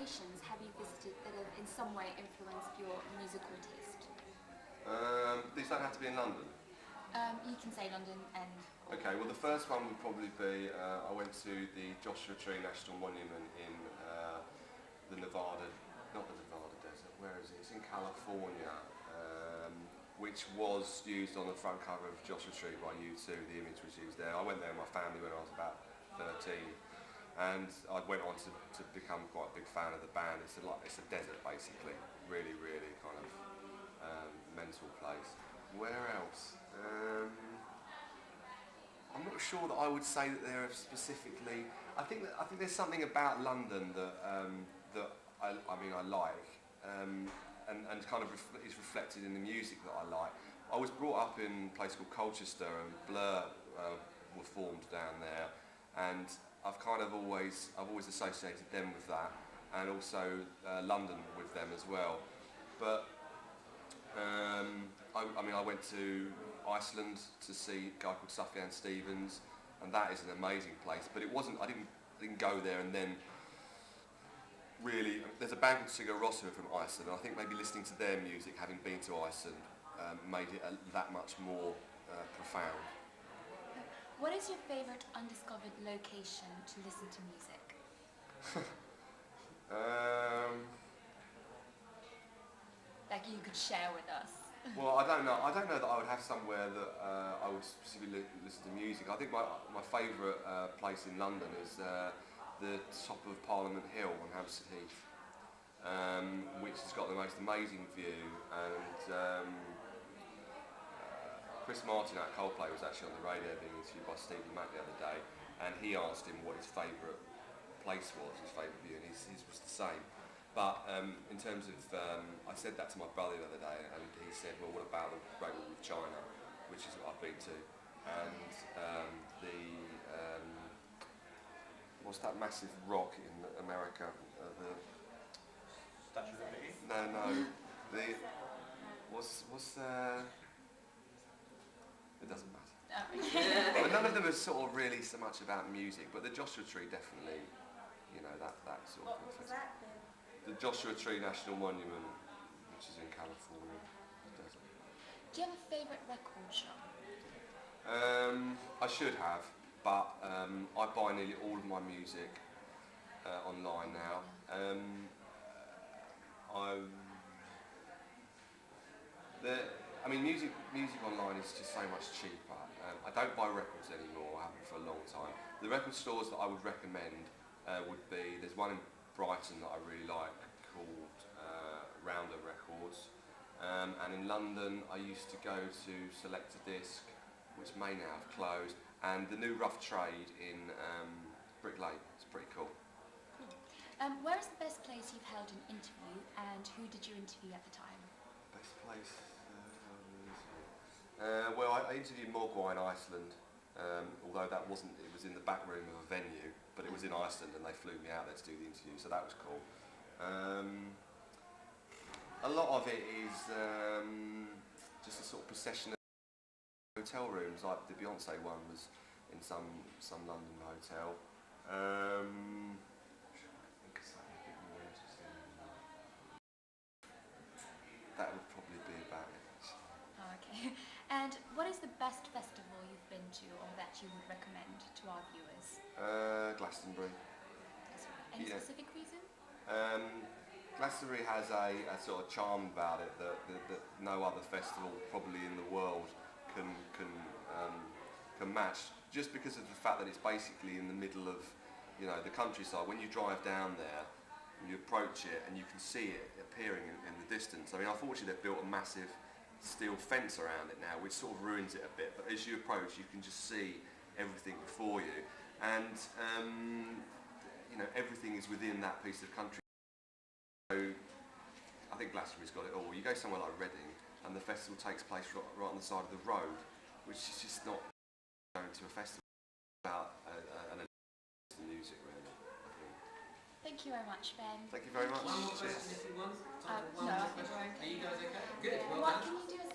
locations have you visited that have in some way influenced your musical taste? These don't have to be in London. You can say London and... Okay, well the first one would probably be, I went to the Joshua Tree National Monument in the Nevada, not the Nevada desert, where is it? It's in California, which was used on the front cover of Joshua Tree by U2, the image was used there. I went there with my family when I was about 13, and I went on to become quite a big fan of the band. It's a desert basically, really, really kind of mental place. Where else? I'm not sure that I would say that there are specifically. I think there's something about London that I like, and kind of is reflected in the music that I like. I was brought up in a place called Colchester, and Blur were formed down there, and I've always associated them with that, and also London with them as well. But I went to Iceland to see a guy called Sufjan Stevens, and that is an amazing place. But it wasn't. I didn't go there and then really. There's a band called Sigur Rós from Iceland, and I think maybe listening to their music, having been to Iceland, made it that much more profound. What is your favourite undiscovered location to listen to music? Like you could share with us. Well, I don't know. I don't know that I would have somewhere that I would specifically listen to music. I think my favourite place in London is the top of Parliament Hill on Hampstead Heath, which has got the most amazing view. And Chris Martin at Coldplay was actually on the radio being interviewed by Stevie Mac the other day, and he asked him what his favourite place was, his favourite view, and his was the same. But in terms of, I said that to my brother the other day, and he said, well, what about the Great Wall of China, which is what I've been to, and what's that massive rock in America? The Statue of Liberty? No. What's it doesn't matter. But none of them are sort of really so much about music, but the Joshua Tree definitely, that sort of thing. What was that then? The Joshua Tree National Monument, which is in California. Do you have a favourite record shop? I should have, but I buy nearly all of my music online now. Music online is just so much cheaper. I don't buy records anymore. I haven't for a long time. The record stores that I would recommend would be, there's one in Brighton that I really like called Rounder Records, and in London I used to go to Select a Disc, which may now have closed, and the new Rough Trade in Brick Lane. It's pretty cool. Where is the best place you've held an interview, and who did you interview at the time? Best place? Well, I interviewed Mogwai in Iceland, although it was in the back room of a venue, but it was in Iceland and they flew me out there to do the interview, so that was cool. A lot of it is just a sort of procession of hotel rooms, like the Beyonce one was in some London hotel. I think something a bit more interesting than that. That would probably be about it. Oh, okay. And what is the best festival you've been to, or that you would recommend to our viewers? Glastonbury. Any specific reason? Glastonbury has a sort of charm about it that no other festival probably in the world can match, just because of the fact that it's basically in the middle of the countryside. When you drive down there, you approach it and you can see it appearing in the distance. I mean, unfortunately they've built a massive steel fence around it now, which sort of ruins it a bit, but as you approach you can just see everything before you, and everything is within that piece of country. So I think Glastonbury's got it all. You go somewhere like Reading and the festival takes place right on the side of the road, which is just not going to a festival. About music, really. Thank you very much, Ben. Thank you very much. One more question if you want. No, I think we're okay. Are you guys okay? Good. Well What done. can you do as